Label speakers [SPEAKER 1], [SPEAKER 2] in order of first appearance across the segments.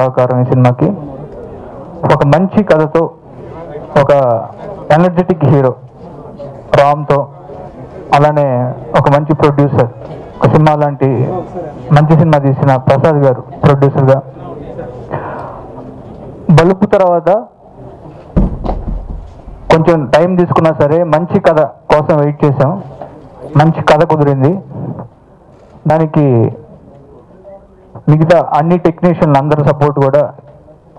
[SPEAKER 1] సహకారం ఈ సినిమాకి. ఒక మంచి కథతో, ఒక ఎనర్జెటిక్ హీరో రామ్తో, అలానే ఒక మంచి ప్రొడ్యూసర్, ఒక సినిమా లాంటి మంచి సినిమా తీసిన ప్రసాద్ గారు ప్రొడ్యూసర్గా. బలుపు తర్వాత కొంచెం టైం తీసుకున్నా సరే మంచి కథ కోసం వెయిట్ చేసాం. మంచి కథ కుదిరింది. దానికి మిగతా అన్ని టెక్నీషియన్లు అందరి సపోర్ట్ కూడా,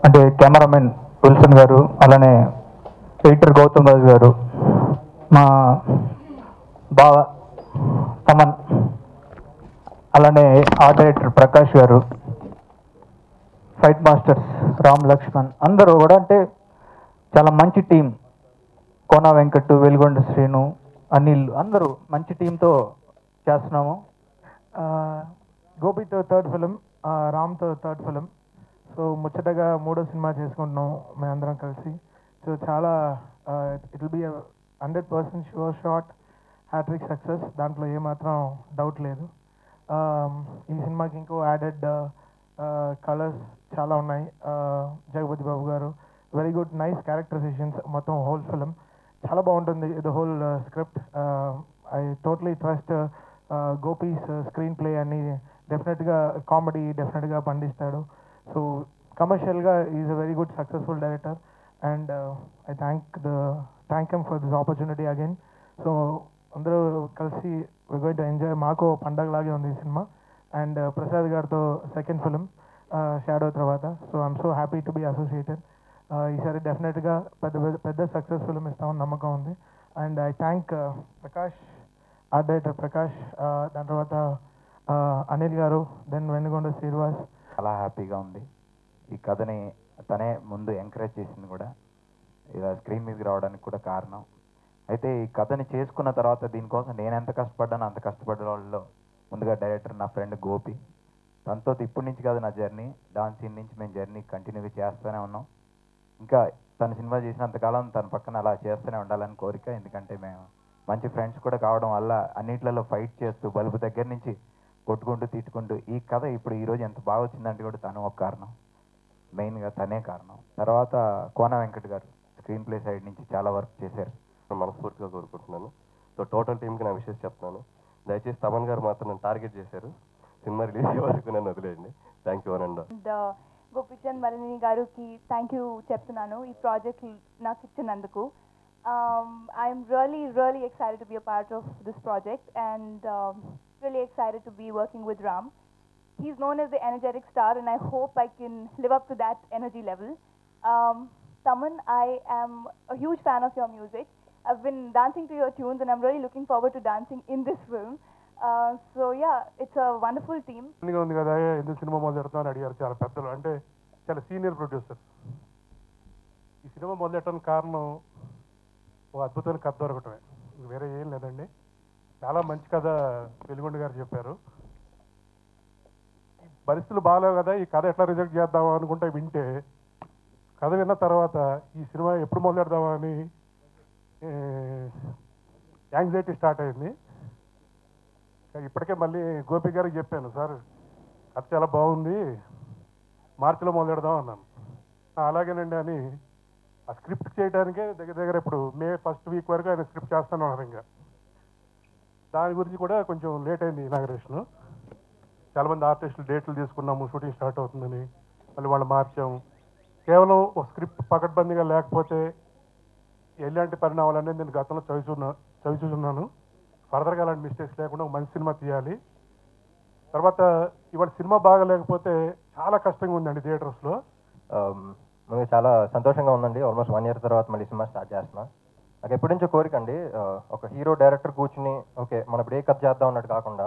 [SPEAKER 1] అంటే కెమెరామెన్ విల్సన్ గారు, అలానే ఎడిటర్ గౌతమ్ రాజు గారు, మా బావ తమన్, అలానే ఆర్ట్ డైరెక్టర్ ప్రకాష్ గారు, ఫైట్ మాస్టర్స్ రామ్ లక్ష్మణ్, అందరూ కూడా అంటే చాలా మంచి టీం. కోన వెంకట్, వెలుగొండ శ్రీను, అనిల్, అందరూ మంచి టీంతో చేస్తున్నాము.
[SPEAKER 2] గోపితో థర్డ్ ఫిలిం, రామ్తో థర్డ్ ఫిలిం. సో ముచ్చటగా మూడో సినిమా చేసుకుంటున్నాం మేమందరం కలిసి. సో చాలా it will be 100% sure shot hattrick success, దాంట్లో ఏమాత్రం డౌట్ లేదు. ఈ సినిమాకి ఇంకో యాడెడ్ కలర్స్ చాలా ఉన్నాయి. జగపతి బాబు గారు వెరీ గుడ్, నైస్ క్యారెక్టరైజేషన్స్, మొత్తం హోల్ ఫిలిం చాలా బాగుంటుంది. The whole script I totally trust gopis screen play అని. డెఫినెట్గా కామెడీ డెఫినెట్గా పండిస్తాడు. సో కమర్షియల్గా is a very good successful director and I thank him for this opportunity again. So అందరూ కలిసి వి గోయింగ్ టు ఎంజాయ్. మాకు పండగలాగే ఉంది ఈ సినిమా. అండ్ ప్రసాద్ గారితో సెకండ్ ఫిలిం షాడో తర్వాత. So I'm so happy to be associated. ఈసారి డెఫినెట్గా పెద్ద సక్సెస్ ఫిలిం ఇస్తామని నమ్మకం ఉంది. And I thank Prakash, art director Prakash, దాని తర్వాత అనిల్ గారు, దెన్ వెనుగొండ శ్రీనివాస్.
[SPEAKER 3] చాలా హ్యాపీగా ఉంది. ఈ కథని తనే ముందు ఎంకరేజ్ చేసింది కూడా, ఇలా స్క్రీన్ మీదకి రావడానికి కూడా కారణం. అయితే ఈ కథని చేసుకున్న తర్వాత దీనికోసం నేను ఎంత కష్టపడ్డానో అంత కష్టపడ్డ వాళ్ళలో ముందుగా డైరెక్టర్ నా ఫ్రెండ్ గోపి. తనతో ఇప్పటి నుంచి కాదు నా జర్నీ, డాన్స్ సీన్ నుంచి మేము జర్నీ కంటిన్యూగా చేస్తూనే ఉన్నాం. ఇంకా తను సినిమా చేసినంతకాలం తన పక్కన అలా చేస్తూనే ఉండాలని కోరిక. ఎందుకంటే మేము మంచి ఫ్రెండ్స్ కూడా కావడం వల్ల అన్నిట్లలో ఫైట్ చేస్తూ బలుపు దగ్గర నుంచి కొట్టుకుంటూ తిట్టుకుంటూ ఈ కథ ఇప్పుడు ఈరోజు ఎంత బాగా వచ్చిందంటే కూడా తను ఒక కారణం, మెయిన్గా తనే కారణం. తర్వాత కోన వెంకట్ గారు స్క్రీన్ ప్లే సైడ్ నుంచి చాలా వర్క్ చేశారు.
[SPEAKER 4] మనస్ఫూర్తిగా కోరుకుంటున్నాను. సో టోటల్ టీంకి నా విషయం చెప్తాను. దయచేసి తమన్ గారు మాత్రం నన్ను టార్గెట్ చేశారు. సినిమా రిలీజ్ అయ్యే వరకు నన్ను వదిలేయండి. Thank you and
[SPEAKER 5] Gopichand Malini గారికి థ్యాంక్ యూ చెప్తున్నాను ఈ ప్రాజెక్ట్ నాకు ఇచ్చినందుకు. I'm really excited to be a part of this project and really excited to be working with Ram. He's known as the energetic star and I hope I can live up to that energy level. Taman, I am a huge fan of your music. I've been dancing to your tunes and I'm really looking forward to dancing in this film. So yeah, it's a wonderful team.
[SPEAKER 2] ఉంది కదా, ఎందుకు cinema మొదలు పెడతామని అడిగారు చాలా పెద్దలు, అంటే చాలా సీనియర్ ప్రొడ్యూసర్. ఈ సినిమా మొదలెట్టడానికి కారణం ఒక అద్భుతమైన కథ దొరకటమే, వేరే ఏం లేదండి. చాలా మంచి కథ వెలుగొండ గారు చెప్పారు. పరిస్థితులు బాగాలేవు కదా, ఈ కథ ఎట్లా రిజెక్ట్ చేద్దామా అనుకుంటే వింటే, కథ విన్న తర్వాత ఈ సినిమా ఎప్పుడు మొదలెడదామా అని యాంగ్జైటీ స్టార్ట్ అయింది. ఇప్పటికే మళ్ళీ గోపి గారికి చెప్పాను, సార్ కథ చాలా బాగుంది, మార్చిలో మొదలెడదాం అన్నాను. అలాగేనండి అని ఆ స్క్రిప్ట్ చేయడానికే దగ్గర ఇప్పుడు మే ఫస్ట్ వీక్ వరకు ఆయన స్క్రిప్ట్ చేస్తాను అన్నారు. ఇంకా దాని గురించి కూడా కొంచెం లేట్ అయింది ఇనాగరేషన్. చాలామంది ఆర్టిస్టులు డేట్లు తీసుకున్నాము, షూటింగ్ స్టార్ట్ అవుతుందని, మళ్ళీ వాళ్ళు మార్చాము. కేవలం ఒక స్క్రిప్ట్ పకడ్బందీగా లేకపోతే ఎలాంటి పరిణామాలనేది నేను గతంలో చవి చూస్తున్నాను. ఫర్దర్గా అలాంటి మిస్టేక్స్ లేకుండా ఒక మంచి సినిమా తీయాలి. తర్వాత ఇవాళ సినిమా బాగా లేకపోతే చాలా కష్టంగా ఉందండి థియేటర్స్లో.
[SPEAKER 4] మనకి చాలా సంతోషంగా ఉందండి. ఆల్మోస్ట్ 1 year తర్వాత మళ్ళీ సినిమా స్టార్ట్ చేస్తున్నా. నాకు ఎప్పటి నుంచో కోరిక అండి, ఒక హీరో డైరెక్టర్ కూర్చుని ఓకే మనం ఇప్పుడు ఏ కథ చేద్దాం అన్నట్టు కాకుండా,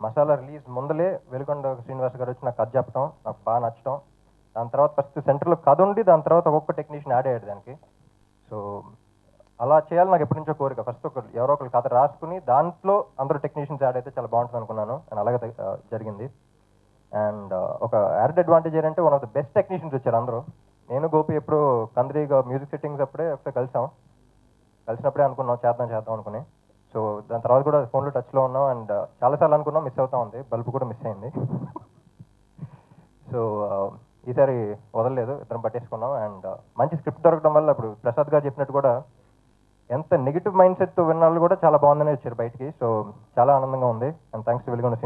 [SPEAKER 4] మసాలా రిలీజ్ ముందలే వెలుగొండ శ్రీనివాస్ గారు వచ్చి నాకు కథ చెప్పడం, నాకు బాగా నచ్చడం, దాని తర్వాత ఫస్ట్ సెంటర్లో కథ ఉండి దాని తర్వాత ఒక్కొక్క టెక్నీషియన్ యాడ్ అయ్యాడు దానికి. సో అలా చేయాలి నాకు ఎప్పటి నుంచో కోరిక. ఫస్ట్ ఎవరో ఒకరు కథ రాసుకుని దాంట్లో అందరూ టెక్నీషియన్స్ యాడ్ అయితే చాలా బాగుంటుంది అనుకున్నాను. అండ్ అలాగే జరిగింది. అండ్ ఒక యాడ్ అడ్వాంటేజ్ ఏంటంటే one of the best technicians వచ్చారు అందరూ. నేను గోపి ఎప్పుడు కంద్రీగా మ్యూజిక్ సెట్టింగ్స్ అప్పుడే ఒకసారి కలిసినప్పుడే అనుకున్నాం చేద్దాం అనుకుని. సో దాని తర్వాత కూడా ఫోన్లో టచ్లో ఉన్నాం. అండ్ చాలాసార్లు అనుకున్నాం, మిస్ అవుతా ఉంది. బల్బు కూడా మిస్ అయింది. సో ఈసారి వదలలేదు, ఇద్దరం పట్టేసుకున్నాం. అండ్ మంచి స్క్రిప్ట్ దొరకడం వల్ల ఇప్పుడు ప్రసాద్ గారు చెప్పినట్టు కూడా ఎంత నెగిటివ్ మైండ్ సెట్తో విన్న వాళ్ళు కూడా చాలా బాగుందని వచ్చారు బయటికి. సో చాలా ఆనందంగా ఉంది. And thanks to Veligonda